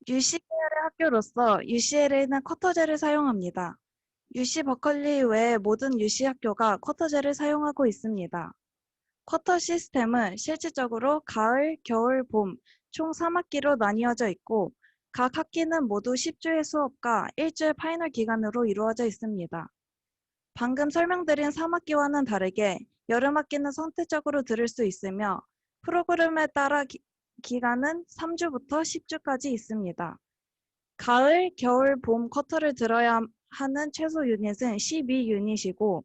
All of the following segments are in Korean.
UCL의 학교로서 UCLA는 쿼터제를 사용합니다. UC 버클리 외의 모든 UC 학교가 쿼터제를 사용하고 있습니다. 쿼터 시스템은 실질적으로 가을, 겨울, 봄 총 3학기로 나뉘어져 있고 각 학기는 모두 10주의 수업과 1주의 파이널 기간으로 이루어져 있습니다. 방금 설명드린 3학기와는 다르게 여름 학기는 선택적으로 들을 수 있으며 프로그램에 따라 기간은 3주부터 10주까지 있습니다. 가을, 겨울, 봄 쿼터를 들어야 하는 최소 유닛은 12유닛이고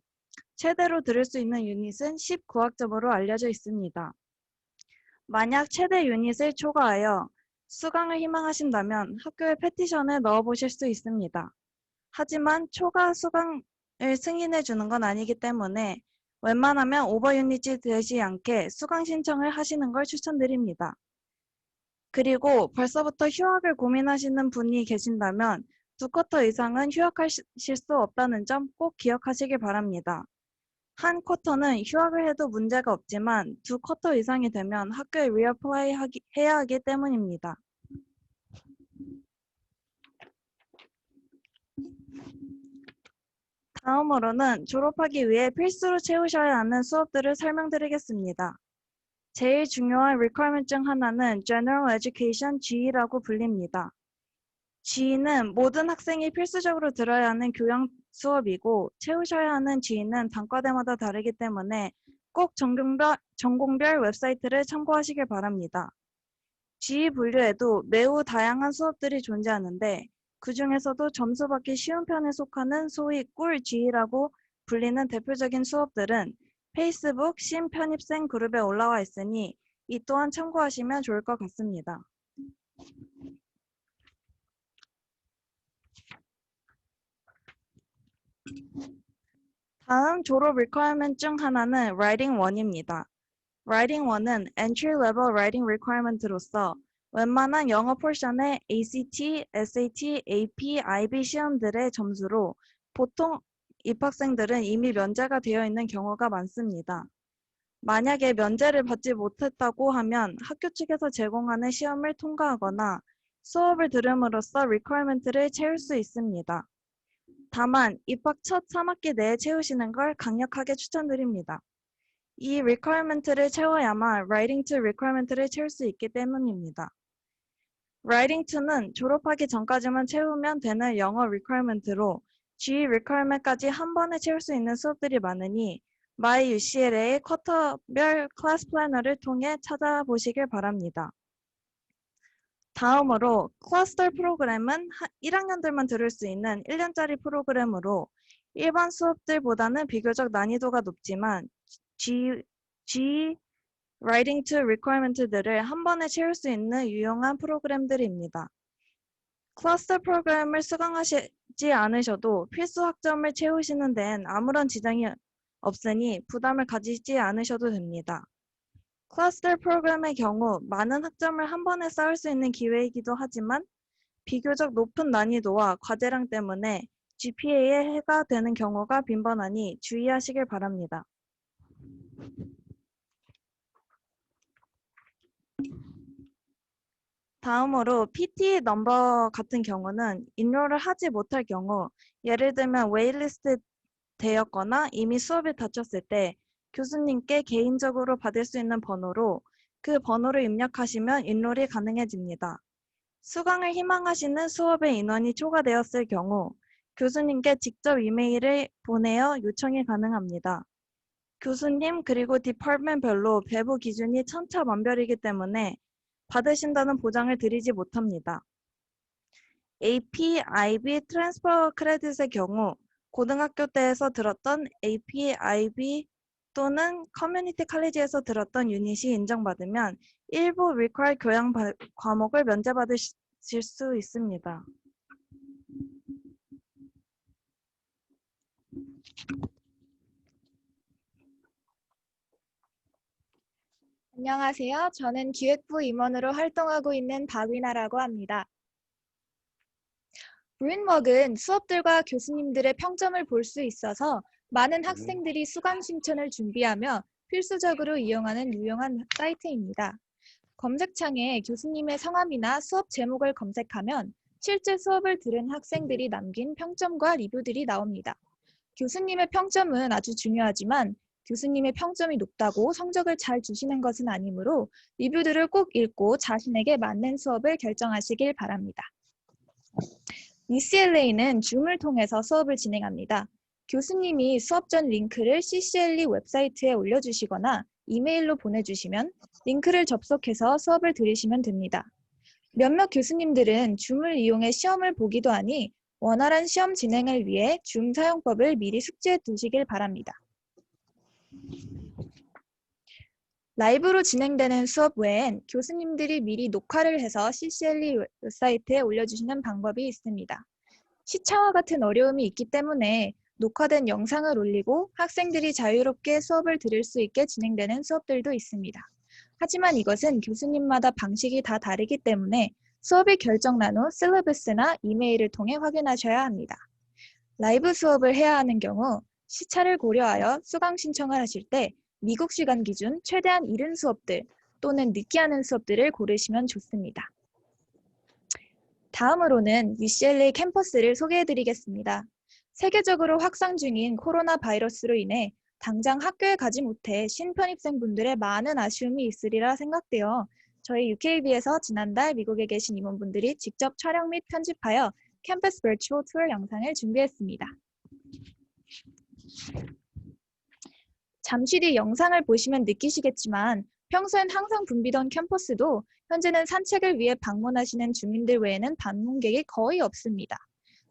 최대로 들을 수 있는 유닛은 19학점으로 알려져 있습니다. 만약 최대 유닛을 초과하여 수강을 희망하신다면 학교에 페티션을 넣어보실 수 있습니다. 하지만 초과 수강을 승인해 주는 건 아니기 때문에 웬만하면 오버 유닛이 되지 않게 수강 신청을 하시는 걸 추천드립니다. 그리고 벌써부터 휴학을 고민하시는 분이 계신다면 2쿼터 이상은 휴학하실 수 없다는 점 꼭 기억하시길 바랍니다. 한 쿼터는 휴학을 해도 문제가 없지만 2쿼터 이상이 되면 학교에 리어플라이 해야 하기 때문입니다. 다음으로는 졸업하기 위해 필수로 채우셔야 하는 수업들을 설명드리겠습니다. 제일 중요한 requirement 중 하나는 General Education G라고 불립니다. G는 모든 학생이 필수적으로 들어야 하는 교양 수업이고 채우셔야 하는 G는 단과대마다 다르기 때문에 꼭 전공별 웹사이트를 참고하시길 바랍니다. G 분류에도 매우 다양한 수업들이 존재하는데 그 중에서도 점수 받기 쉬운 편에 속하는 소위 꿀 G라고 불리는 대표적인 수업들은 페이스북 신편입생 그룹에 올라와 있으니 이 또한 참고하시면 좋을 것 같습니다. 다음 졸업 requirement 중 하나는 Writing 1입니다. Writing 1은 Entry Level Writing Requirement로서 웬만한 영어 포션의 ACT, SAT, AP, IB 시험들의 점수로 보통 입학생들은 이미 면제가 되어 있는 경우가 많습니다. 만약에 면제를 받지 못했다고 하면 학교 측에서 제공하는 시험을 통과하거나 수업을 들음으로써 requirement를 채울 수 있습니다. 다만 입학 첫 3학기 내에 채우시는 걸 강력하게 추천드립니다. 이 requirement를 채워야만 Writing 2 requirement를 채울 수 있기 때문입니다. Writing 2는 졸업하기 전까지만 채우면 되는 영어 requirement로 G requirement까지 한 번에 채울 수 있는 수업들이 많으니 My UCLA의 쿼터별 클래스 플래너를 통해 찾아보시길 바랍니다. 다음으로 클러스터 프로그램은 1학년들만 들을 수 있는 1년짜리 프로그램으로 일반 수업들보다는 비교적 난이도가 높지만 G Writing 2 requirement들을 한 번에 채울 수 있는 유용한 프로그램들입니다. 클러스터 프로그램을 수강하시지 않으셔도 필수 학점을 채우시는 데엔 아무런 지장이 없으니 부담을 가지지 않으셔도 됩니다. 클러스터 프로그램의 경우 많은 학점을 한 번에 쌓을 수 있는 기회이기도 하지만 비교적 높은 난이도와 과제량 때문에 GPA에 해가 되는 경우가 빈번하니 주의하시길 바랍니다. 다음으로 PT 넘버 같은 경우는 인롤을 하지 못할 경우 예를 들면 웨이리스트 되었거나 이미 수업이 닫혔을 때 교수님께 개인적으로 받을 수 있는 번호로 그 번호를 입력하시면 인롤이 가능해집니다. 수강을 희망하시는 수업의 인원이 초과되었을 경우 교수님께 직접 이메일을 보내어 요청이 가능합니다. 교수님 그리고 디파트먼트별로 배부 기준이 천차만별이기 때문에 받으신다는 보장을 드리지 못합니다. AP, IB, 트랜스퍼 크레딧의 경우 고등학교 때에서 들었던 AP, IB 또는 커뮤니티 칼리지에서 들었던 유닛이 인정받으면 일부 require 교양 과목을 면제받으실 수 있습니다. 안녕하세요. 저는 기획부 임원으로 활동하고 있는 박위나라고 합니다. 브루인워크는 수업들과 교수님들의 평점을 볼 수 있어서 많은 학생들이 수강 신청을 준비하며 필수적으로 이용하는 유용한 사이트입니다. 검색창에 교수님의 성함이나 수업 제목을 검색하면 실제 수업을 들은 학생들이 남긴 평점과 리뷰들이 나옵니다. 교수님의 평점은 아주 중요하지만 교수님의 평점이 높다고 성적을 잘 주시는 것은 아니므로 리뷰들을 꼭 읽고 자신에게 맞는 수업을 결정하시길 바랍니다. UCLA는 줌을 통해서 수업을 진행합니다. 교수님이 수업 전 링크를 CCLE 웹사이트에 올려주시거나 이메일로 보내주시면 링크를 접속해서 수업을 들으시면 됩니다. 몇몇 교수님들은 줌을 이용해 시험을 보기도 하니 원활한 시험 진행을 위해 줌 사용법을 미리 숙지해 두시길 바랍니다. 라이브로 진행되는 수업 외엔 교수님들이 미리 녹화를 해서 CCLE 웹사이트에 올려주시는 방법이 있습니다. 시차와 같은 어려움이 있기 때문에 녹화된 영상을 올리고 학생들이 자유롭게 수업을 들을 수 있게 진행되는 수업들도 있습니다. 하지만 이것은 교수님마다 방식이 다 다르기 때문에 수업이 결정난 후 셀러버스나 이메일을 통해 확인하셔야 합니다. 라이브 수업을 해야 하는 경우 시차를 고려하여 수강 신청을 하실 때 미국 시간 기준 최대한 이른 수업들 또는 늦게 하는 수업들을 고르시면 좋습니다. 다음으로는 UCLA 캠퍼스를 소개해드리겠습니다. 세계적으로 확산 중인 코로나 바이러스로 인해 당장 학교에 가지 못해 신편입생분들의 많은 아쉬움이 있으리라 생각되어 저희 UKB에서 지난달 미국에 계신 임원분들이 직접 촬영 및 편집하여 캠퍼스 버추얼 투어 영상을 준비했습니다. 잠시 뒤 영상을 보시면 느끼시겠지만 평소엔 항상 붐비던 캠퍼스도 현재는 산책을 위해 방문하시는 주민들 외에는 방문객이 거의 없습니다.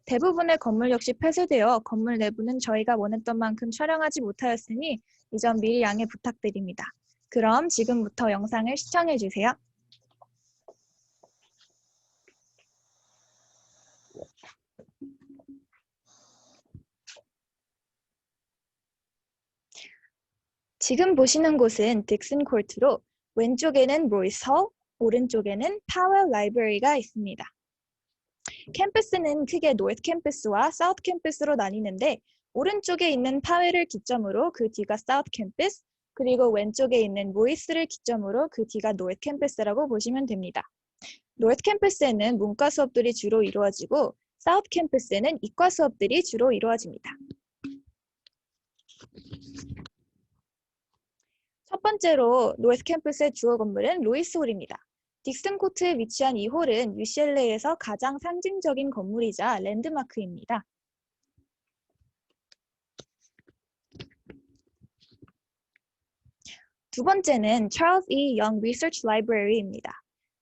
대부분의 건물 역시 폐쇄되어 건물 내부는 저희가 원했던 만큼 촬영하지 못하였으니 이 점 미리 양해 부탁드립니다. 그럼 지금부터 영상을 시청해 주세요. 지금 보시는 곳은 딕슨 코트로 왼쪽에는 로이스 홀, 오른쪽에는 파웰 라이브러리가 있습니다. 캠퍼스는 크게 노스 캠퍼스와 사우스 캠퍼스로 나뉘는데 오른쪽에 있는 파웰을 기점으로 그 뒤가 사우스 캠퍼스, 그리고 왼쪽에 있는 로이스를 기점으로 그 뒤가 노스 캠퍼스라고 보시면 됩니다. 노스 캠퍼스에는 문과 수업들이 주로 이루어지고 사우스 캠퍼스에는 이과 수업들이 주로 이루어집니다. 첫 번째로 노스 캠퍼스의 주요 건물은 로이스 홀입니다. 딕슨 코트에 위치한 이 홀은 UCLA에서 가장 상징적인 건물이자 랜드마크입니다. 두 번째는 Charles E. Young Research Library입니다.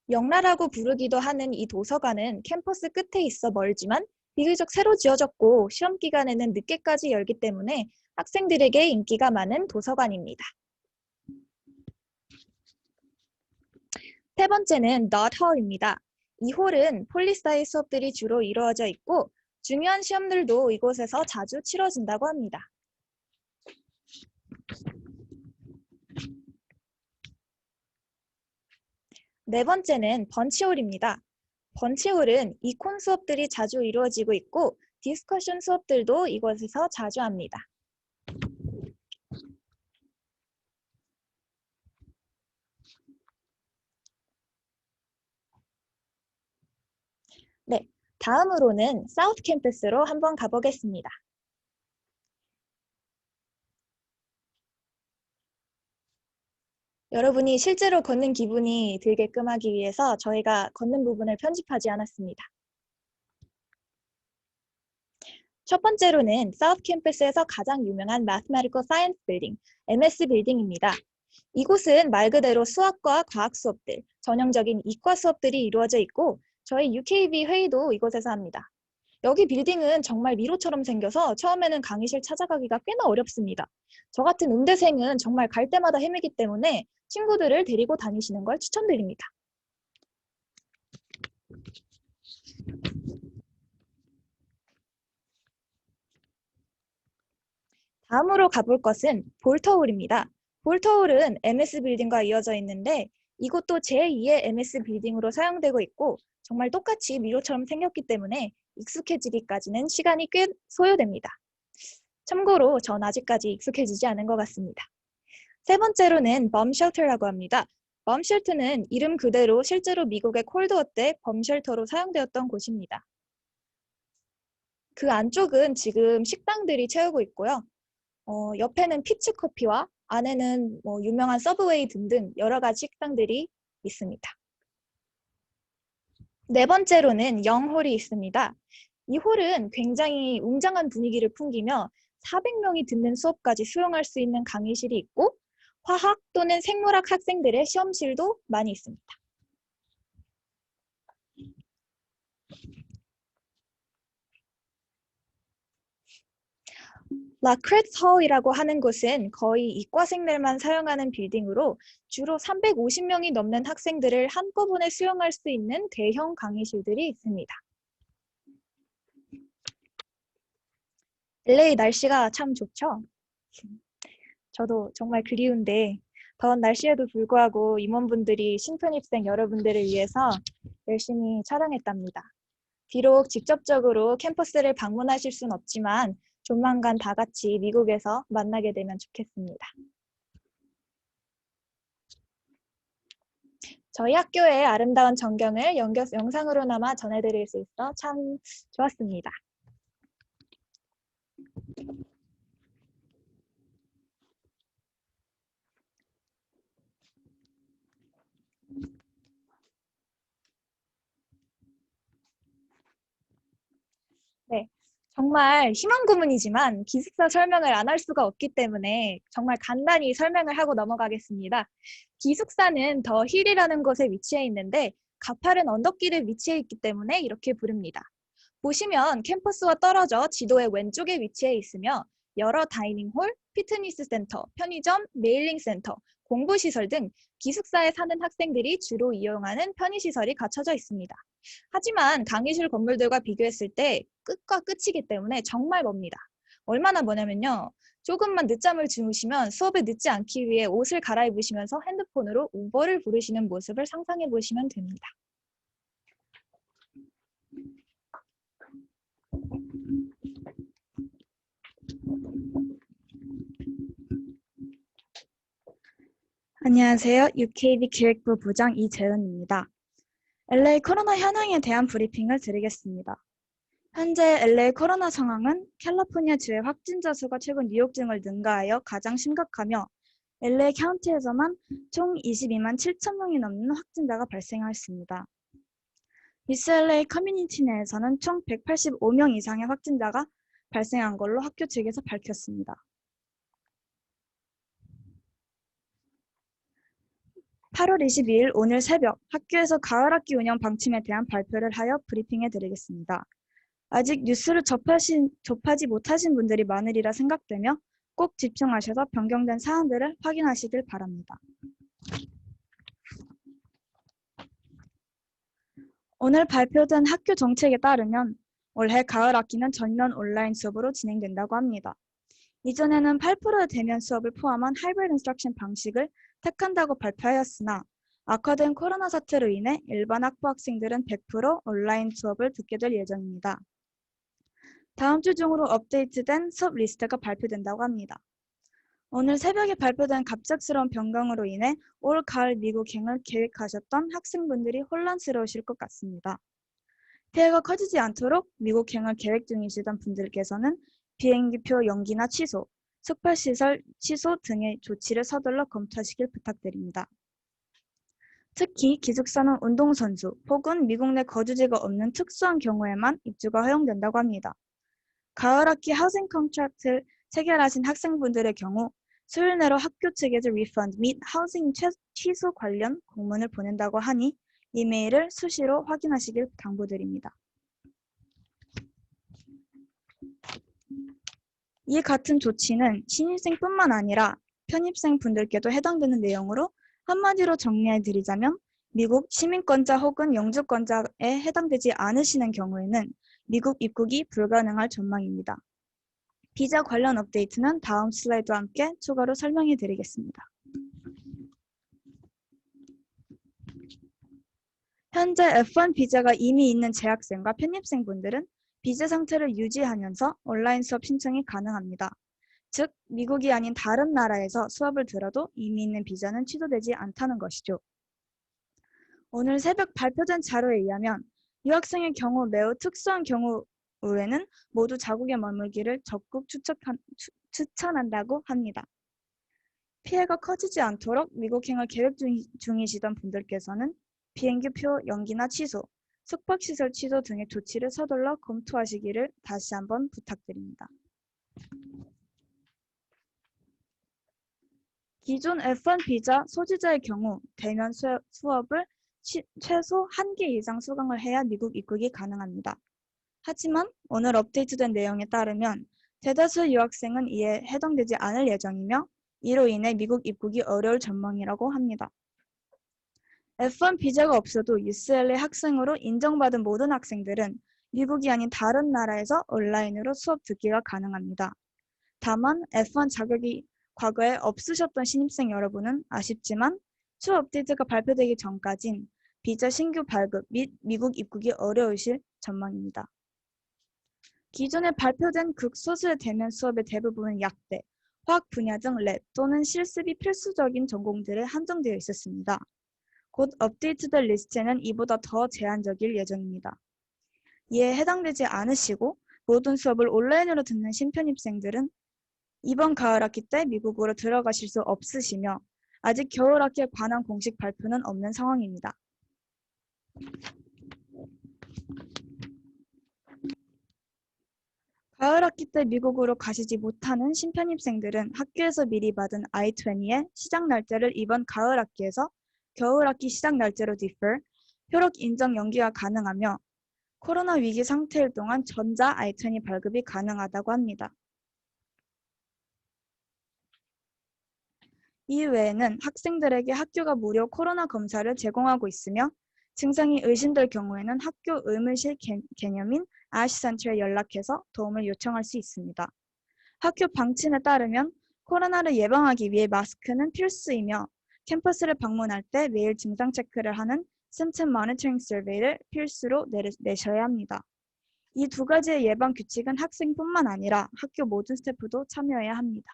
영라라고 부르기도 하는 이 도서관은 캠퍼스 끝에 있어 멀지만 비교적 새로 지어졌고 시험 기간에는 늦게까지 열기 때문에 학생들에게 인기가 많은 도서관입니다. 세 번째는 Dodd Hall입니다. 이 홀은 폴리사이 수업들이 주로 이루어져 있고 중요한 시험들도 이곳에서 자주 치러진다고 합니다. 네 번째는 번치홀입니다. 번치홀은 이콘 수업들이 자주 이루어지고 있고 디스커션 수업들도 이곳에서 자주 합니다. 네, 다음으로는 사우스 캠퍼스로 한번 가보겠습니다. 여러분이 실제로 걷는 기분이 들게끔 하기 위해서 저희가 걷는 부분을 편집하지 않았습니다. 첫 번째로는 사우스 캠퍼스에서 가장 유명한 Mathematical Science Building, MS 빌딩입니다. 이곳은 말 그대로 수학과 과학 수업들, 전형적인 이과 수업들이 이루어져 있고 저희 UKB 회의도 이곳에서 합니다. 여기 빌딩은 정말 미로처럼 생겨서 처음에는 강의실 찾아가기가 꽤나 어렵습니다. 저 같은 음대생은 정말 갈 때마다 헤매기 때문에 친구들을 데리고 다니시는 걸 추천드립니다. 다음으로 가볼 것은 볼터홀입니다. 볼터홀은 MS 빌딩과 이어져 있는데 이곳도 제2의 MS 빌딩으로 사용되고 있고 정말 똑같이 미로처럼 생겼기 때문에 익숙해지기까지는 시간이 꽤 소요됩니다. 참고로 전 아직까지 익숙해지지 않은 것 같습니다. 세 번째로는 범 쉘터라고 합니다. 멈쉘터는 이름 그대로 실제로 미국의 콜드워 때 범쉘터로 사용되었던 곳입니다. 그 안쪽은 지금 식당들이 채우고 있고요. 옆에는 피치커피와 안에는 유명한 서브웨이 등등 여러 가지 식당들이 있습니다. 네 번째로는 영홀이 있습니다. 이 홀은 굉장히 웅장한 분위기를 풍기며 400명이 듣는 수업까지 수용할 수 있는 강의실이 있고 화학 또는 생물학 학생들의 시험실도 많이 있습니다. 라크레츠 홀이라고 하는 곳은 거의 이과생들만 사용하는 빌딩으로 주로 350명이 넘는 학생들을 한꺼번에 수용할 수 있는 대형 강의실들이 있습니다. LA 날씨가 참 좋죠? 저도 정말 그리운데 더운 날씨에도 불구하고 임원분들이 신입생 여러분들을 위해서 열심히 촬영했답니다. 비록 직접적으로 캠퍼스를 방문하실 순 없지만 조만간 다 같이 미국에서 만나게 되면 좋겠습니다. 저희 학교의 아름다운 전경을 영상으로나마 전해드릴 수 있어 참 좋았습니다. 네, 정말 희망 고문이지만 기숙사 설명을 안 할 수가 없기 때문에 정말 간단히 설명을 하고 넘어가겠습니다. 기숙사는 더 힐이라는 곳에 위치해 있는데 가파른 언덕길에 위치해 있기 때문에 이렇게 부릅니다. 보시면 캠퍼스와 떨어져 지도의 왼쪽에 위치해 있으며 여러 다이닝홀, 피트니스 센터, 편의점, 메일링 센터, 공부시설 등 기숙사에 사는 학생들이 주로 이용하는 편의시설이 갖춰져 있습니다. 하지만 강의실 건물들과 비교했을 때 끝과 끝이기 때문에 정말 멉니다. 얼마나 머냐면요. 조금만 늦잠을 주무시면 수업에 늦지 않기 위해 옷을 갈아입으시면서 핸드폰으로 우버를 부르시는 모습을 상상해 보시면 됩니다. 안녕하세요. UKB 기획부 부장 이재은입니다. LA 코로나 현황에 대한 브리핑을 드리겠습니다. 현재 LA 코로나 상황은 캘리포니아주의 확진자 수가 최근 뉴욕 등을 능가하여 가장 심각하며 LA 카운티에서만 총 22만 7천 명이 넘는 확진자가 발생하였습니다. UCLA 커뮤니티 내에서는 총 185명 이상의 확진자가 발생한 걸로 학교 측에서 밝혔습니다. 8월 22일 오늘 새벽 학교에서 가을학기 운영 방침에 대한 발표를 하여 브리핑해 드리겠습니다. 아직 뉴스를 접하지 못하신 분들이 많으리라 생각되며 꼭 집중하셔서 변경된 사안들을 확인하시길 바랍니다. 오늘 발표된 학교 정책에 따르면 올해 가을학기는 전면 온라인 수업으로 진행된다고 합니다. 이전에는 8%의 대면 수업을 포함한 하이브리드 인스트럭션 방식을 택한다고 발표하였으나 악화된 코로나 사태로 인해 일반 학부 학생들은 100% 온라인 수업을 듣게 될 예정입니다. 다음 주 중으로 업데이트된 수업 리스트가 발표된다고 합니다. 오늘 새벽에 발표된 갑작스러운 변경으로 인해 올 가을 미국행을 계획하셨던 학생분들이 혼란스러우실 것 같습니다. 피해가 커지지 않도록 미국행을 계획 중이시던 분들께서는 비행기표 연기나 취소, 숙박시설 취소 등의 조치를 서둘러 검토하시길 부탁드립니다. 특히 기숙사는 운동선수 혹은 미국 내 거주지가 없는 특수한 경우에만 입주가 허용된다고 합니다. 가을학기 하우징 컨트랙트를 체결하신 학생분들의 경우 수요일 내로 학교 측에서 리펀드 및 하우징 취소 관련 공문을 보낸다고 하니 이메일을 수시로 확인하시길 당부드립니다. 이 같은 조치는 신입생뿐만 아니라 편입생 분들께도 해당되는 내용으로 한마디로 정리해드리자면 미국 시민권자 혹은 영주권자에 해당되지 않으시는 경우에는 미국 입국이 불가능할 전망입니다. 비자 관련 업데이트는 다음 슬라이드와 함께 추가로 설명해 드리겠습니다. 현재 F1 비자가 이미 있는 재학생과 편입생 분들은 비자 상태를 유지하면서 온라인 수업 신청이 가능합니다. 즉, 미국이 아닌 다른 나라에서 수업을 들어도 이미 있는 비자는 취소되지 않다는 것이죠. 오늘 새벽 발표된 자료에 의하면 유학생의 경우 매우 특수한 경우에는 모두 자국에 머물기를 적극 추천한다고 합니다. 피해가 커지지 않도록 미국행을 계획 중이시던 분들께서는 비행기표 연기나 취소, 숙박시설 취소 등의 조치를 서둘러 검토하시기를 다시 한번 부탁드립니다. 기존 F1 비자 소지자의 경우 대면 수업을 최소 1개 이상 수강을 해야 미국 입국이 가능합니다. 하지만 오늘 업데이트된 내용에 따르면 대다수 유학생은 이에 해당되지 않을 예정이며 이로 인해 미국 입국이 어려울 전망이라고 합니다. F1 비자가 없어도 UCLA 학생으로 인정받은 모든 학생들은 미국이 아닌 다른 나라에서 온라인으로 수업 듣기가 가능합니다. 다만 F1 자격이 과거에 없으셨던 신입생 여러분은 아쉽지만 추후 업데이트가 발표되기 전까진 비자 신규 발급 및 미국 입국이 어려우실 전망입니다. 기존에 발표된 극소수의 대면 수업의 대부분은 약대, 화학 분야 등 랩 또는 실습이 필수적인 전공들에 한정되어 있었습니다. 곧 업데이트될 리스트에는 이보다 더 제한적일 예정입니다. 이에 해당되지 않으시고 모든 수업을 온라인으로 듣는 신편입생들은 이번 가을학기 때 미국으로 들어가실 수 없으시며 아직 겨울학기에 관한 공식 발표는 없는 상황입니다. 가을학기 때 미국으로 가시지 못하는 신편입생들은 학교에서 미리 받은 I-20의 시작 날짜를 이번 가을학기에서 겨울학기 시작 날짜로 defer, 효력 인정 연기가 가능하며 코로나 위기 상태일 동안 전자 I-20 발급이 가능하다고 합니다. 이외에는 학생들에게 학교가 무료 코로나 검사를 제공하고 있으며 증상이 의심될 경우에는 학교 의무실 개념인 아시센터에 연락해서 도움을 요청할 수 있습니다. 학교 방침에 따르면 코로나를 예방하기 위해 마스크는 필수이며 캠퍼스를 방문할 때 매일 증상 체크를 하는 Symptom Monitoring Survey를 필수로 내셔야 합니다. 이 두 가지의 예방 규칙은 학생뿐만 아니라 학교 모든 스태프도 참여해야 합니다.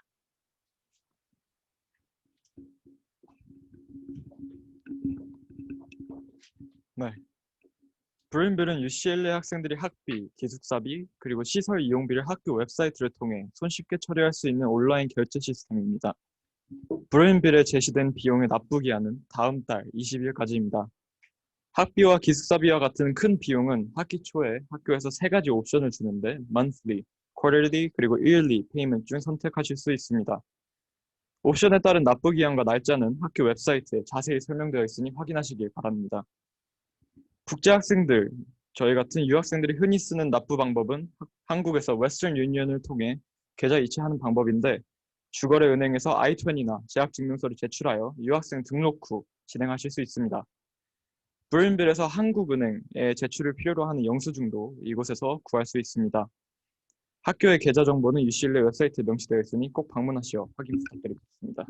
네. 브레인빌은 UCLA 학생들이 학비, 기숙사비, 그리고 시설 이용비를 학교 웹사이트를 통해 손쉽게 처리할 수 있는 온라인 결제 시스템입니다. 브레인빌에 제시된 비용을 납부기한은 다음 달 20일까지입니다. 학비와 기숙사비와 같은 큰 비용은 학기 초에 학교에서 3가지 옵션을 주는데 monthly, quarterly, 그리고 yearly payment 중 선택하실 수 있습니다. 옵션에 따른 납부기한과 날짜는 학교 웹사이트에 자세히 설명되어 있으니 확인하시길 바랍니다. 국제학생들, 저희 같은 유학생들이 흔히 쓰는 납부 방법은 한국에서 웨스턴 유니언을 통해 계좌 이체하는 방법인데 주거래은행에서 I-20나 재학증명서를 제출하여 유학생 등록 후 진행하실 수 있습니다. 브레인빌에서 한국은행에 제출을 필요로 하는 영수증도 이곳에서 구할 수 있습니다. 학교의 계좌 정보는 UCLA 웹사이트에 명시되어 있으니 꼭 방문하시어 확인 부탁드리겠습니다.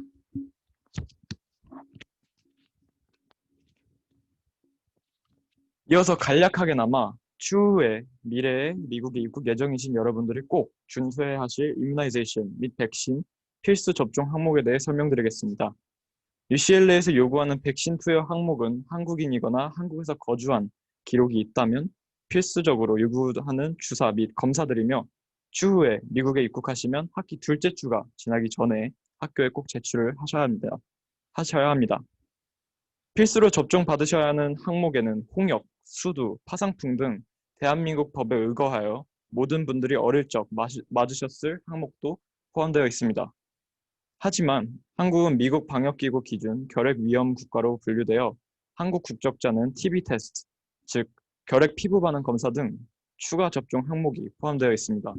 이어서 간략하게나마 추후에 미래에 미국에 입국 예정이신 여러분들이 꼭 준수해야 하실 이뮤나이제이션 및 백신 필수 접종 항목에 대해 설명드리겠습니다. UCLA에서 요구하는 백신 투여 항목은 한국인이거나 한국에서 거주한 기록이 있다면 필수적으로 요구하는 주사 및 검사들이며 추후에 미국에 입국하시면 학기 둘째 주가 지나기 전에 학교에 꼭 제출을 하셔야 합니다. 필수로 접종 받으셔야 하는 항목에는 홍역, 수두, 파상풍 등 대한민국 법에 의거하여 모든 분들이 어릴 적 맞으셨을 항목도 포함되어 있습니다. 하지만 한국은 미국 방역기구 기준 결핵 위험 국가로 분류되어 한국 국적자는 TB 테스트, 즉 결핵 피부 반응 검사 등 추가 접종 항목이 포함되어 있습니다.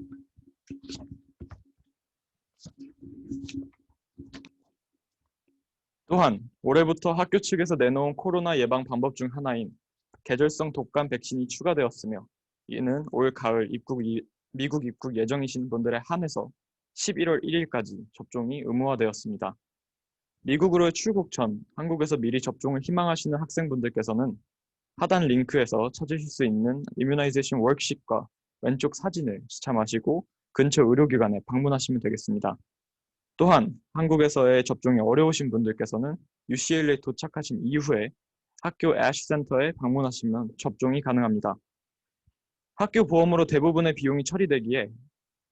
또한 올해부터 학교 측에서 내놓은 코로나 예방 방법 중 하나인 계절성 독감 백신이 추가되었으며 이는 올 가을 미국 입국 예정이신 분들에 한해서 11월 1일까지 접종이 의무화되었습니다. 미국으로 출국 전 한국에서 미리 접종을 희망하시는 학생분들께서는 하단 링크에서 찾으실 수 있는 이뮤나이제이션 워크시트과 왼쪽 사진을 시참하시고 근처 의료기관에 방문하시면 되겠습니다. 또한 한국에서의 접종이 어려우신 분들께서는 UCLA 도착하신 이후에 학교 애쉬센터에 방문하시면 접종이 가능합니다. 학교 보험으로 대부분의 비용이 처리되기에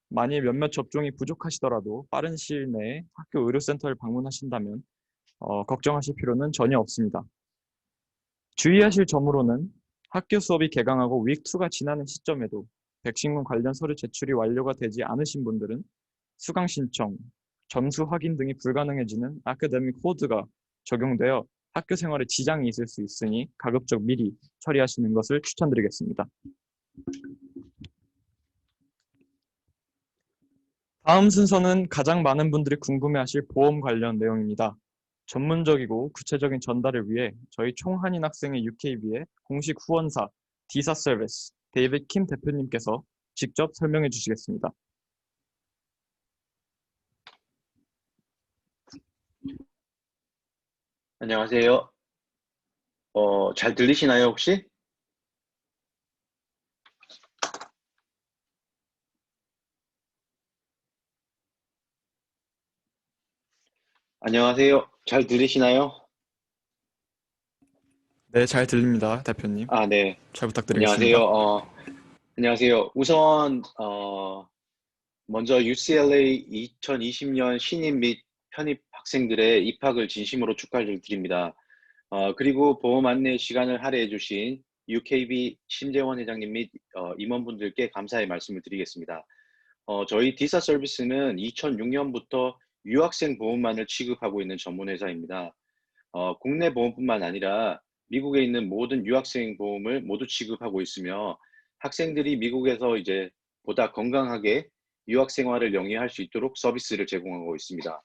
만일 몇몇 접종이 부족하시더라도 빠른 시일 내에 학교 의료센터를 방문하신다면 걱정하실 필요는 전혀 없습니다. 주의하실 점으로는 학교 수업이 개강하고 윅2가 지나는 시점에도 백신군 관련 서류 제출이 완료가 되지 않으신 분들은 수강 신청, 점수 확인 등이 불가능해지는 아카데믹 호드가 적용되어 학교 생활에 지장이 있을 수 있으니 가급적 미리 처리하시는 것을 추천드리겠습니다. 다음 순서는 가장 많은 분들이 궁금해하실 보험 관련 내용입니다. 전문적이고 구체적인 전달을 위해 저희 총한인 학생의 UKB의 공식 후원사 디사 서비스 데이빗 킴 대표님께서 직접 설명해 주시겠습니다. 안녕하세요. 잘 들리시나요, 혹시? 안녕하세요. 잘 들리시나요? 네, 잘 들립니다, 대표님. 아, 네. 잘 안녕하세요. 부탁드리겠습니다. 안녕하세요. 우선, 먼저 UCLA 2020년 신입 및 편입 학생들의 입학을 진심으로 축하를 드립니다. 그리고 보험 안내 시간을 할애해 주신 UKB 심재원 회장님 및 임원분들께 감사의 말씀을 드리겠습니다. 저희 디사 서비스는 2006년부터 유학생 보험만을 취급하고 있는 전문 회사입니다. 국내 보험뿐만 아니라 미국에 있는 모든 유학생 보험을 모두 취급하고 있으며 학생들이 미국에서 이제 보다 건강하게 유학 생활을 영위할 수 있도록 서비스를 제공하고 있습니다.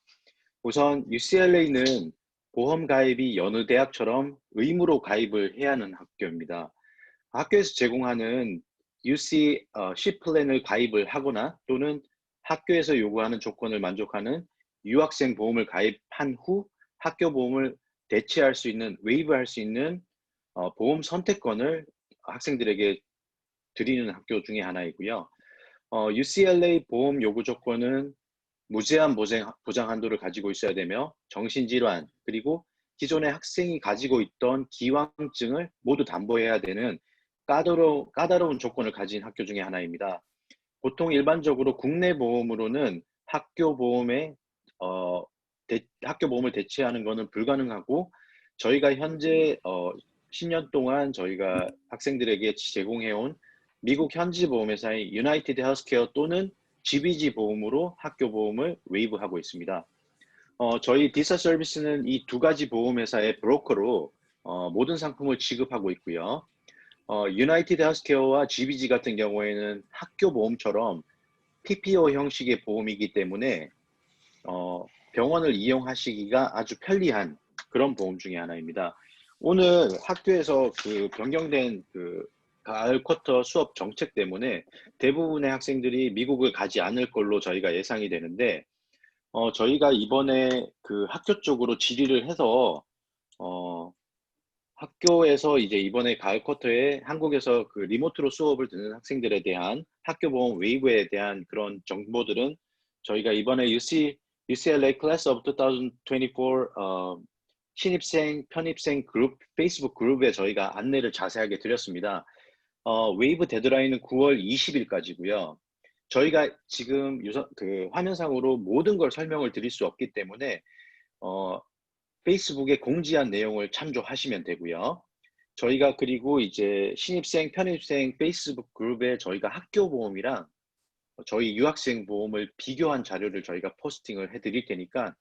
우선 UCLA는 보험 가입이 여느 대학처럼 의무로 가입을 해야 하는 학교입니다. 학교에서 제공하는 UC C 플랜을 가입을 하거나 또는 학교에서 요구하는 조건을 만족하는 유학생 보험을 가입한 후 학교 보험을 대체할 수 있는, 웨이브할 수 있는 보험 선택권을 학생들에게 드리는 학교 중에 하나이고요. UCLA 보험 요구 조건은 무제한 보장 한도를 가지고 있어야 되며 정신질환 그리고 기존의 학생이 가지고 있던 기왕증을 모두 담보해야 되는 까다로운 조건을 가진 학교 중에 하나입니다. 보통 일반적으로 국내 보험으로는 학교 보험을 대체하는 것은 불가능하고 저희가 현재 10년 동안 저희가 학생들에게 제공해온 미국 현지 보험회사인 유나이티드 헬스케어 또는 GBG 보험으로 학교 보험을 웨이브하고 있습니다. 저희 디사 서비스는 이 두 가지 보험회사의 브로커로 모든 상품을 취급하고 있고요. 유나이티드 헬스케어와 GBG 같은 경우에는 학교 보험처럼 PPO 형식의 보험이기 때문에 병원을 이용하시기가 아주 편리한 그런 보험 중에 하나입니다. 오늘 학교에서 그 변경된 그 가을 쿼터 수업 정책 때문에 대부분의 학생들이 미국을 가지 않을 걸로 저희가 예상이 되는데 저희가 이번에 그 학교 쪽으로 질의를 해서 학교에서 이제 이번에 가을 쿼터에 한국에서 그 리모트로 수업을 듣는 학생들에 대한 학교 보험 웨이브에 대한 그런 정보들은 저희가 이번에 UCLA Class of 2024 신입생, 편입생 그룹, 페이스북 그룹에 저희가 안내를 자세하게 드렸습니다. 웨이브 데드라인은 9월 20일까지고요. 저희가 지금 그 화면상으로 모든 걸 설명을 드릴 수 없기 때문에 페이스북에 공지한 내용을 참조하시면 되고요. 저희가 그리고 이제 신입생, 편입생 페이스북 그룹에 저희가 학교 보험이랑 저희 유학생 보험을 비교한 자료를 저희가 포스팅을 해드릴 테니까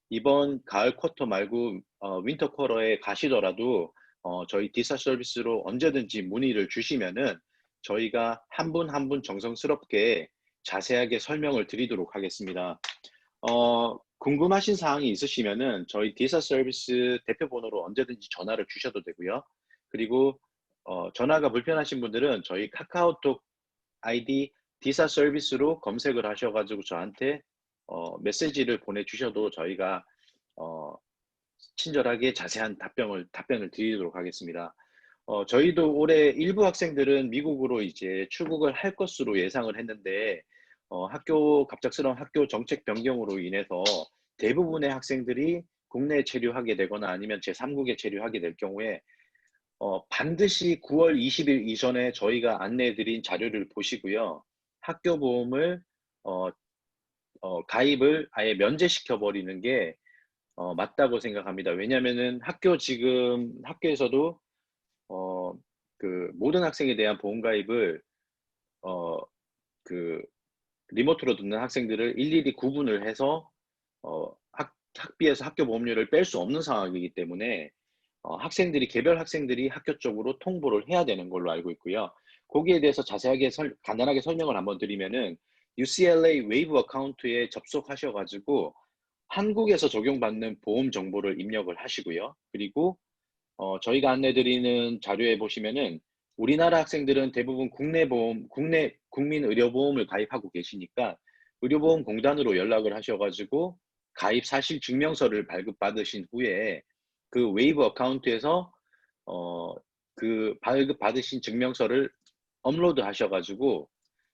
이번 가을 쿼터 말고 윈터 쿼터에 가시더라도 저희 디사 서비스로 언제든지 문의를 주시면은 저희가 한 분 한 분 정성스럽게 자세하게 설명을 드리도록 하겠습니다. 궁금하신 사항이 있으시면은 저희 디사 서비스 대표번호로 언제든지 전화를 주셔도 되고요. 그리고 전화가 불편하신 분들은 저희 카카오톡 아이디 디사 서비스로 검색을 하셔가지고 저한테 메시지를 보내주셔도 저희가 친절하게 자세한 답변을 드리도록 하겠습니다. 저희도 올해 일부 학생들은 미국으로 이제 출국을 할 것으로 예상을 했는데 갑작스러운 학교 정책 변경으로 인해서 대부분의 학생들이 국내에 체류하게 되거나 아니면 제3국에 체류하게 될 경우에 반드시 9월 20일 이전에 저희가 안내해드린 자료를 보시고요. 학교 보험을 가입을 아예 면제시켜 버리는 게 맞다고 생각합니다. 왜냐면은 지금 학교에서도 그 모든 학생에 대한 보험 가입을 어, 그 리모트로 듣는 학생들을 일일이 구분을 해서 학비에서 학교 보험료를 뺄 수 없는 상황이기 때문에 개별 학생들이 학교 쪽으로 통보를 해야 되는 걸로 알고 있고요. 거기에 대해서 간단하게 설명을 한번 드리면은 UCLA 웨이브 어카운트에 접속하셔가지고 한국에서 적용받는 보험 정보를 입력을 하시고요. 그리고 저희가 안내드리는 자료에 보시면은 우리나라 학생들은 대부분 국내 국민 의료보험을 가입하고 계시니까 의료보험공단으로 연락을 하셔가지고 가입 사실 증명서를 발급받으신 후에 그 웨이브 어카운트에서 그 발급받으신 증명서를 업로드 하셔가지고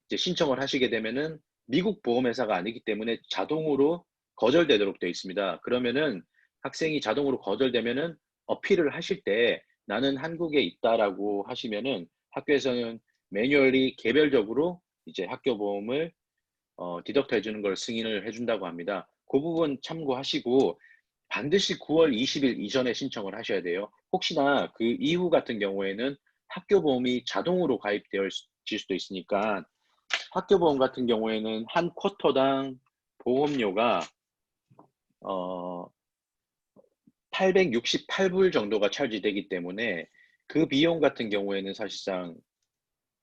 이제 신청을 하시게 되면은 미국 보험회사가 아니기 때문에 자동으로 거절되도록 되어 있습니다. 그러면은 학생이 자동으로 거절되면은 어필을 하실 때 나는 한국에 있다라고 하시면은 학교에서는 매뉴얼이 개별적으로 이제 학교 보험을 디덕트 해주는 걸 승인을 해준다고 합니다. 그 부분 참고하시고 반드시 9월 20일 이전에 신청을 하셔야 돼요. 혹시나 그 이후 같은 경우에는 학교 보험이 자동으로 가입되어질 수도 있으니까 학교 보험 같은 경우에는 한 쿼터당 보험료가 868불 정도가 찰지되기 때문에 그 비용 같은 경우에는 사실상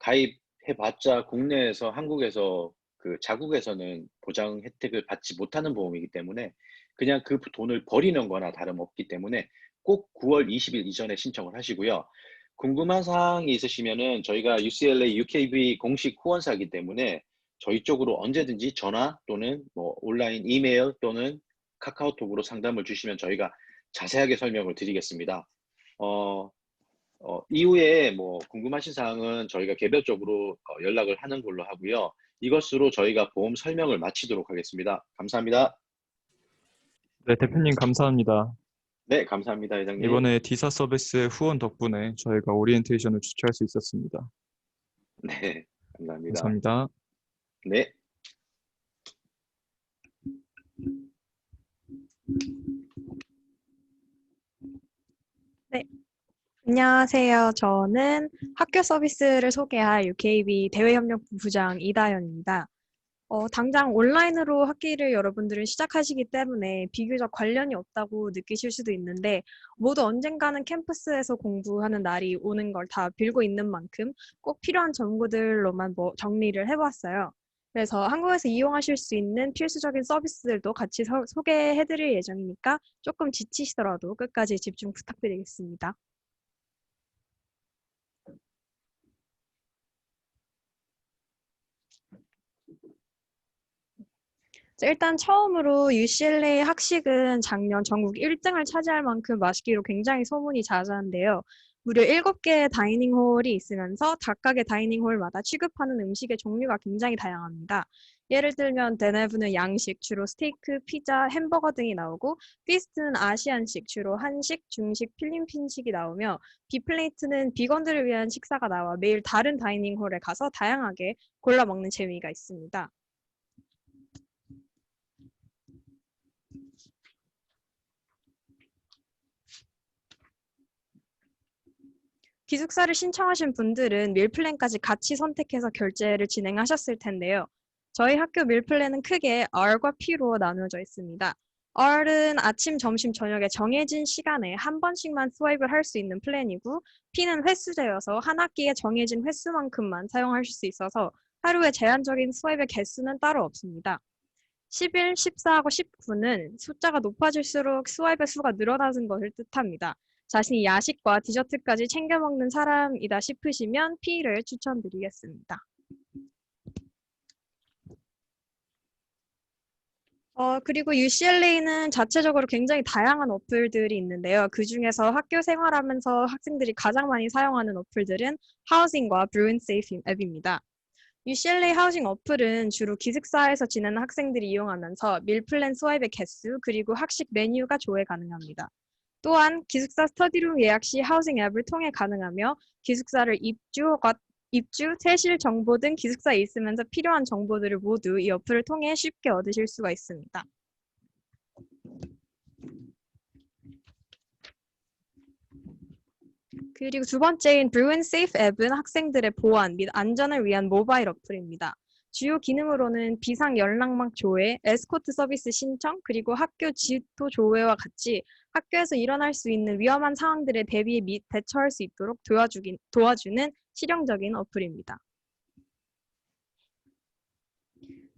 가입해봤자 한국에서 그 자국에서는 보장 혜택을 받지 못하는 보험이기 때문에 그냥 그 돈을 버리는 거나 다름없기 때문에 꼭 9월 20일 이전에 신청을 하시고요. 궁금한 사항이 있으시면은 저희가 UCLA UKB 공식 후원사이기 때문에 저희 쪽으로 언제든지 전화 또는 뭐 온라인 이메일 또는 카카오톡으로 상담을 주시면 저희가 자세하게 설명을 드리겠습니다. 이후에 뭐 궁금하신 사항은 저희가 개별적으로 연락을 하는 걸로 하고요. 이것으로 저희가 보험 설명을 마치도록 하겠습니다. 감사합니다. 네, 대표님 감사합니다. 네, 감사합니다, 회장님. 이번에 디사 서비스 후원 덕분에 저희가 오리엔테이션을 주최할 수 있었습니다. 네, 감사합니다. 감사합니다. 네. 안녕하세요. 저는 학교 서비스를 소개할 UKB 대외협력부 부장 이다현입니다. 당장 온라인으로 학기를 여러분들은 시작하시기 때문에 비교적 관련이 없다고 느끼실 수도 있는데 모두 언젠가는 캠퍼스에서 공부하는 날이 오는 걸 다 빌고 있는 만큼 꼭 필요한 정보들로만 정리를 해보았어요. 그래서 한국에서 이용하실 수 있는 필수적인 서비스들도 같이 소개해드릴 예정이니까 조금 지치시더라도 끝까지 집중 부탁드리겠습니다. 일단 처음으로 UCLA 학식은 작년 전국 1등을 차지할 만큼 맛있기로 굉장히 소문이 자자한데요. 무려 7개의 다이닝홀이 있으면서 각각의 다이닝홀마다 취급하는 음식의 종류가 굉장히 다양합니다. 예를 들면 데네브는 양식, 주로 스테이크, 피자, 햄버거 등이 나오고 피스트는 아시안식, 주로 한식, 중식, 필리핀식이 나오며 비플레이트는 비건들을 위한 식사가 나와 매일 다른 다이닝홀에 가서 다양하게 골라 먹는 재미가 있습니다. 기숙사를 신청하신 분들은 밀플랜까지 같이 선택해서 결제를 진행하셨을 텐데요. 저희 학교 밀플랜은 크게 R과 P로 나누어져 있습니다. R은 아침, 점심, 저녁에 정해진 시간에 한 번씩만 스와이프를 할 수 있는 플랜이고 P는 횟수제여서 한 학기에 정해진 횟수만큼만 사용하실 수 있어서 하루에 제한적인 스와이프의 개수는 따로 없습니다. 11, 14하고 19는 숫자가 높아질수록 스와이프의 수가 늘어나는 것을 뜻합니다. 자신이 야식과 디저트까지 챙겨 먹는 사람이다 싶으시면 P를 추천드리겠습니다. 그리고 UCLA는 자체적으로 굉장히 다양한 어플들이 있는데요. 그 중에서 학교 생활하면서 학생들이 가장 많이 사용하는 어플들은 하우징과 브루인세이프 앱입니다. UCLA 하우징 어플은 주로 기숙사에서 지내는 학생들이 이용하면서 밀플랜 스와이프의 개수 그리고 학식 메뉴가 조회 가능합니다. 또한 기숙사 스터디룸 예약 시 하우싱 앱을 통해 가능하며 기숙사를 입주, 퇴실 정보 등 기숙사에 있으면서 필요한 정보들을 모두 이 어플을 통해 쉽게 얻으실 수가 있습니다. 그리고 두 번째인 Brew and Safe 앱은 학생들의 보안 및 안전을 위한 모바일 어플입니다. 주요 기능으로는 비상 연락망 조회, 에스코트 서비스 신청, 그리고 학교 지도 조회와 같이 학교에서 일어날 수 있는 위험한 상황들에 대비 및 대처할 수 있도록 도와주는 실용적인 어플입니다.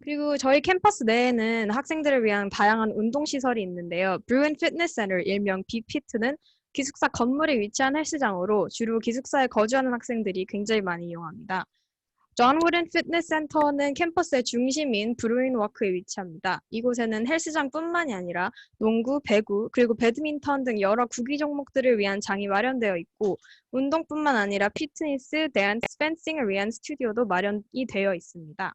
그리고 저희 캠퍼스 내에는 학생들을 위한 다양한 운동시설이 있는데요. Brew and Fitness Center, 일명 BFIT는 기숙사 건물에 위치한 헬스장으로 주로 기숙사에 거주하는 학생들이 굉장히 많이 이용합니다. John Wooden Fitness Center는 캠퍼스의 중심인 브루인워크에 위치합니다. 이곳에는 헬스장뿐만이 아니라 농구, 배구, 그리고 배드민턴 등 여러 구기 종목들을 위한 장이 마련되어 있고 운동뿐만 아니라 피트니스, 댄스, 펜싱을 위한 스튜디오도 마련이 되어 있습니다.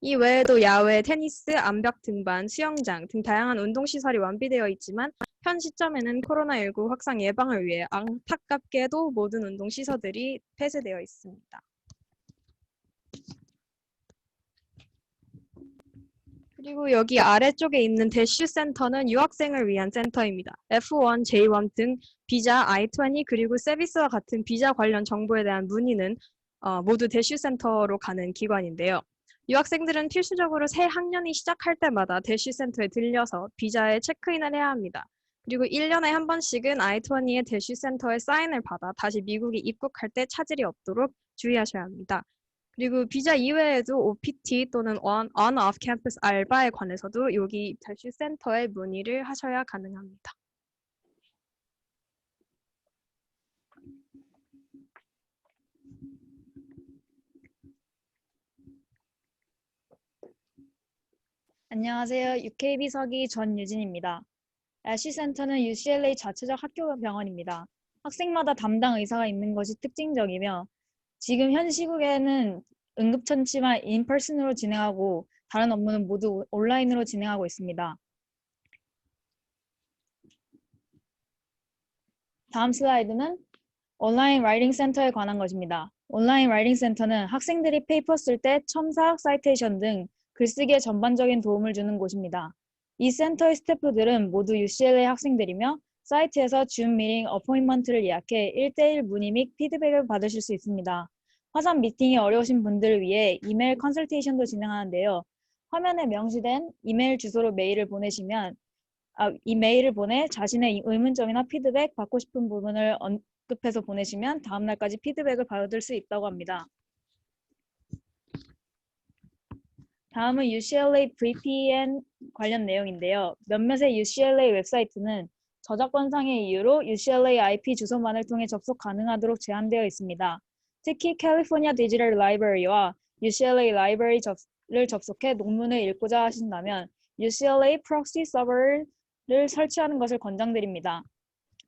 이 외에도 야외, 테니스, 암벽 등반, 수영장 등 다양한 운동시설이 완비되어 있지만 현 시점에는 코로나19 확산 예방을 위해 안타깝게도 모든 운동시설들이 폐쇄되어 있습니다. 그리고 여기 아래쪽에 있는 대쉬 센터는 유학생을 위한 센터입니다. F1, J1 등 비자, I-20 그리고 세비스와 같은 비자 관련 정보에 대한 문의는 모두 대쉬 센터로 가는 기관인데요. 유학생들은 필수적으로 새 학년이 시작할 때마다 대쉬 센터에 들려서 비자에 체크인을 해야 합니다. 그리고 1년에 한 번씩은 I-20의 대쉬 센터에 사인을 받아 다시 미국에 입국할 때 차질이 없도록 주의하셔야 합니다. 그리고 비자 이외에도 OPT 또는 On-Off 캠퍼스 알바에 관해서도 여기 대쉬 센터에 문의를 하셔야 가능합니다. 안녕하세요. UKB 서기 전유진입니다. 애쉬 센터는 UCLA 자체적 학교 병원입니다. 학생마다 담당 의사가 있는 것이 특징적이며 지금 현 시국에는 응급처치만 인퍼슨으로 진행하고 다른 업무는 모두 온라인으로 진행하고 있습니다. 다음 슬라이드는 온라인 라이팅 센터에 관한 것입니다. 온라인 라이팅 센터는 학생들이 페이퍼 쓸 때 첨삭, 사이테이션 등 글쓰기에 전반적인 도움을 주는 곳입니다. 이 센터의 스태프들은 모두 UCLA 학생들이며 사이트에서 줌 미팅 어포인먼트를 예약해 1대1 문의 및 피드백을 받으실 수 있습니다. 화상 미팅이 어려우신 분들을 위해 이메일 컨설테이션도 진행하는데요. 화면에 명시된 이메일 주소로 메일을 보내시면 이 메일을 보내 자신의 의문점이나 피드백 받고 싶은 부분을 언급해서 보내시면 다음 날까지 피드백을 받을 수 있다고 합니다. 다음은 UCLA VPN 관련 내용인데요. 몇몇의 UCLA 웹사이트는 저작권상의 이유로 UCLA IP 주소만을 통해 접속 가능하도록 제한되어 있습니다. 특히 캘리포니아 디지털 라이브러리와 UCLA 라이브러리를 접속해 논문을 읽고자 하신다면 UCLA 프록시 서버를 설치하는 것을 권장드립니다.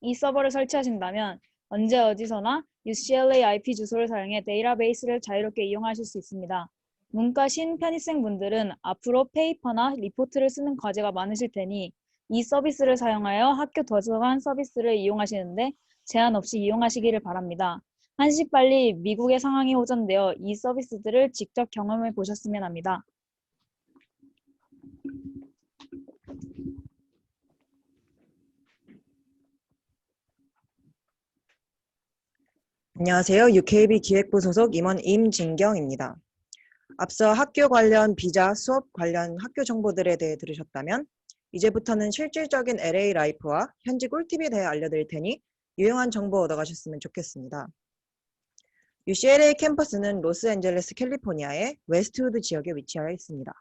이 서버를 설치하신다면 언제 어디서나 UCLA IP 주소를 사용해 데이터베이스를 자유롭게 이용하실 수 있습니다. 문과 신편입생분들은 앞으로 페이퍼나 리포트를 쓰는 과제가 많으실 테니 이 서비스를 사용하여 학교 도서관 서비스를 이용하시는데 제한 없이 이용하시기를 바랍니다. 한시빨리 미국의 상황이 호전되어 이 서비스들을 직접 경험해 보셨으면 합니다. 안녕하세요. UKB 기획부 소속 임원 임진경입니다. 앞서 학교 관련 비자, 수업 관련 학교 정보들에 대해 들으셨다면 이제부터는 실질적인 LA 라이프와 현지 꿀팁에 대해 알려드릴 테니 유용한 정보 얻어가셨으면 좋겠습니다. UCLA 캠퍼스는 로스앤젤레스 캘리포니아의 웨스트우드 지역에 위치하여 있습니다.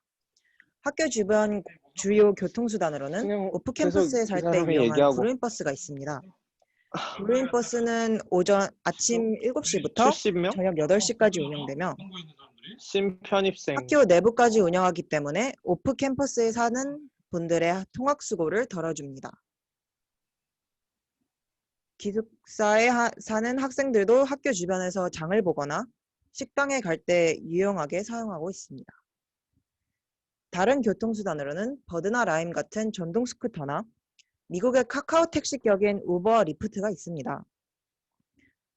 학교 주변 주요 교통수단으로는 오프 캠퍼스에 살 때 이용한 브루인버스가 있습니다. 브루인버스는 아침 7시부터 저녁 8시까지 운영되며 신편입생 학교 내부까지 운영하기 때문에 오프 캠퍼스에 사는 분들의 통학수고를 덜어줍니다. 기숙사에 사는 학생들도 학교 주변에서 장을 보거나 식당에 갈 때 유용하게 사용하고 있습니다. 다른 교통수단으로는 버드나 라임 같은 전동 스쿠터나 미국의 카카오 택시 격인 우버 리프트가 있습니다.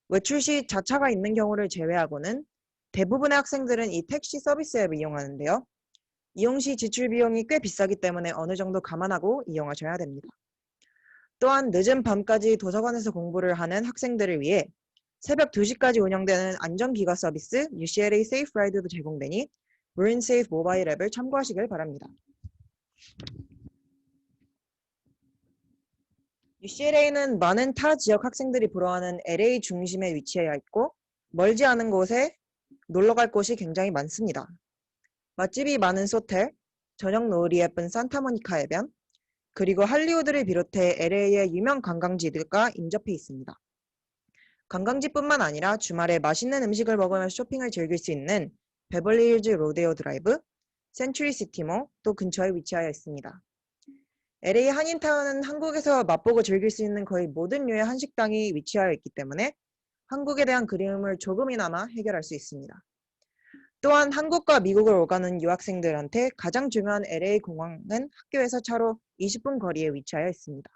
외출 시 자차가 있는 경우를 제외하고는 대부분의 학생들은 이 택시 서비스 앱을 이용하는데요. 이용 시 지출 비용이 꽤 비싸기 때문에 어느 정도 감안하고 이용하셔야 됩니다. 또한 늦은 밤까지 도서관에서 공부를 하는 학생들을 위해 새벽 2시까지 운영되는 안전기가 서비스 UCLA Safe Ride도 제공되니 Marin Safe 모바일 앱을 참고하시길 바랍니다. UCLA는 많은 타 지역 학생들이 불어하는 LA 중심에 위치해 있고 멀지 않은 곳에 놀러갈 곳이 굉장히 많습니다. 맛집이 많은 소텔, 저녁 노을이 예쁜 산타모니카 해변, 그리고 할리우드를 비롯해 LA의 유명 관광지들과 인접해 있습니다. 관광지뿐만 아니라 주말에 맛있는 음식을 먹으며 쇼핑을 즐길 수 있는 베벌리힐즈 로데오 드라이브, 센츄리 시티몰 또 근처에 위치하여 있습니다. LA 한인타운은 한국에서 맛보고 즐길 수 있는 거의 모든 류의 한식당이 위치하여 있기 때문에 한국에 대한 그리움을 조금이나마 해결할 수 있습니다. 또한 한국과 미국을 오가는 유학생들한테 가장 중요한 LA 공항은 학교에서 차로 20분 거리에 위치하여 있습니다.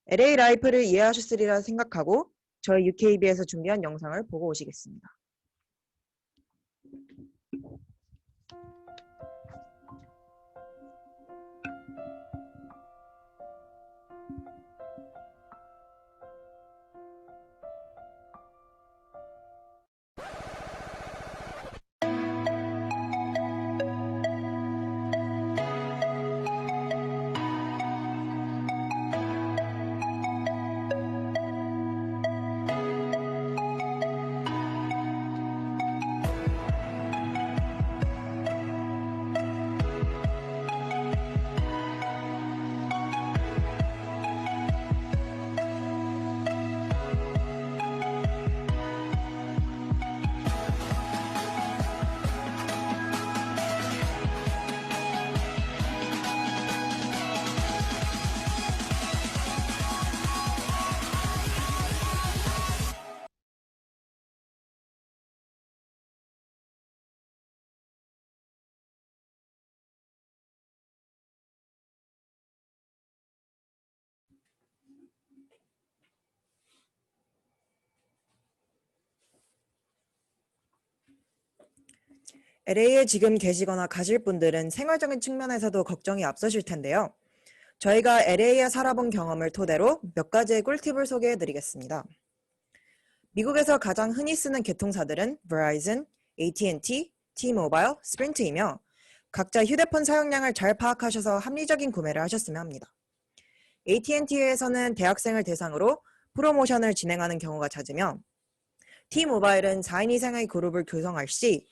LA 라이프를 이해하셨으리라 생각하고 저희 UKB에서 준비한 영상을 보고 오시겠습니다. LA에 지금 계시거나 가실 분들은 생활적인 측면에서도 걱정이 앞서실 텐데요. 저희가 LA에 살아본 경험을 토대로 몇 가지의 꿀팁을 소개해 드리겠습니다. 미국에서 가장 흔히 쓰는 개통사들은 Verizon, AT&T, T-Mobile, Sprint이며 각자 휴대폰 사용량을 잘 파악하셔서 합리적인 구매를 하셨으면 합니다. AT&T에서는 대학생을 대상으로 프로모션을 진행하는 경우가 잦으며 T-Mobile은 4인 이상의 그룹을 구성할 시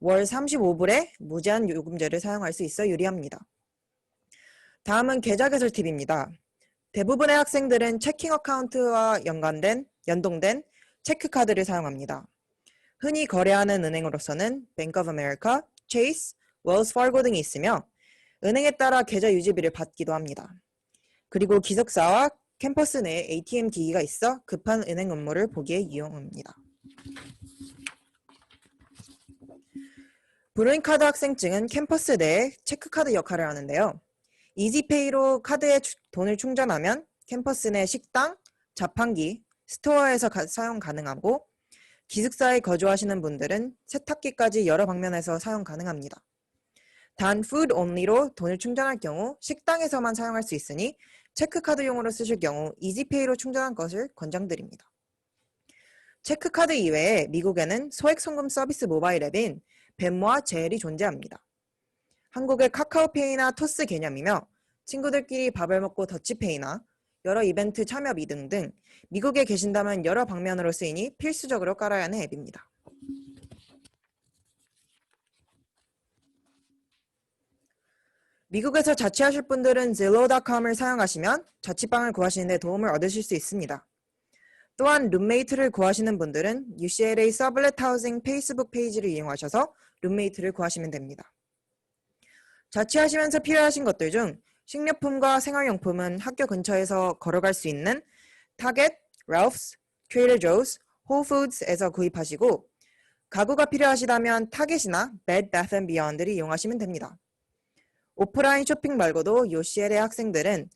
월 35불에 무제한 요금제를 사용할 수 있어 유리합니다. 다음은 계좌 개설 팁입니다. 대부분의 학생들은 체킹 어카운트와 연동된 체크카드를 사용합니다. 흔히 거래하는 은행으로서는 Bank of America, Chase, Wells Fargo 등이 있으며 은행에 따라 계좌 유지비를 받기도 합니다. 그리고 기숙사와 캠퍼스 내에 ATM 기기가 있어 급한 은행 업무를 보기에 이용합니다. 브루인카드 학생증은 캠퍼스 내에 체크카드 역할을 하는데요. 이지페이로 카드에 돈을 충전하면 캠퍼스 내 식당, 자판기, 스토어에서 사용 가능하고 기숙사에 거주하시는 분들은 세탁기까지 여러 방면에서 사용 가능합니다. 단 food only로 돈을 충전할 경우 식당에서만 사용할 수 있으니 체크카드용으로 쓰실 경우 이지페이로 충전한 것을 권장드립니다. 체크카드 이외에 미국에는 소액 송금 서비스 모바일 앱인 벤모와 제일이 존재합니다. 한국의 카카오페이나 토스 개념이며 친구들끼리 밥을 먹고 더치페이나 여러 이벤트 참여 비 등등 미국에 계신다면 여러 방면으로 쓰이니 필수적으로 깔아야 하는 앱입니다. 미국에서 자취하실 분들은 Zillow.com을 사용하시면 자취방을 구하시는 데 도움을 얻으실 수 있습니다. 또한 룸메이트를 구하시는 분들은 UCLA 서블렛 하우징 페이스북 페이지를 이용하셔서 룸메이트를 구하시면 됩니다. 자취하시면서 필요하신 것들 중 식료품과 생활용품은 학교 근처에서 걸어갈 수 있는 타겟, 랄프스, 트레이더 조스, 홀푸드스에서 구입하시고 가구가 필요하시다면 타겟이나 Bed Bath & Beyond를 이용하시면 됩니다. 오프라인 쇼핑 말고도 UCLA 학생들은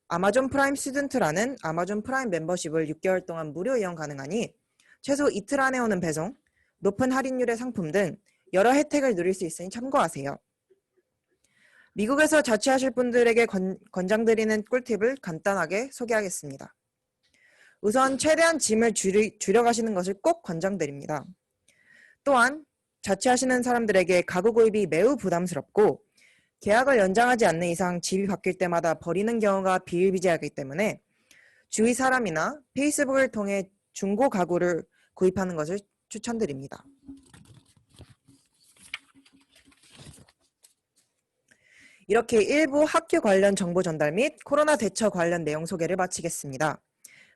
아마존 프라임 스튜던트라는 아마존 프라임 멤버십을 6개월 동안 무료 이용 가능하니 최소 이틀 안에 오는 배송, 높은 할인율의 상품 등 여러 혜택을 누릴 수 있으니 참고하세요. 미국에서 자취하실 분들에게 권장드리는 꿀팁을 간단하게 소개하겠습니다. 우선 최대한 짐을 줄여가시는 것을 꼭 권장드립니다. 또한 자취하시는 사람들에게 가구 구입이 매우 부담스럽고 계약을 연장하지 않는 이상 집이 바뀔 때마다 버리는 경우가 비일비재하기 때문에 주위 사람이나 페이스북을 통해 중고 가구를 구입하는 것을 추천드립니다. 이렇게 일부 학교 관련 정보 전달 및 코로나 대처 관련 내용 소개를 마치겠습니다.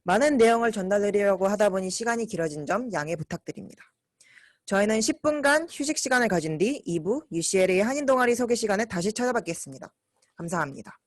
많은 내용을 전달드리려고 하다 보니 시간이 길어진 점 양해 부탁드립니다. 저희는 10분간 휴식 시간을 가진 뒤 2부 UCLA 한인 동아리 소개 시간에 다시 찾아뵙겠습니다. 감사합니다.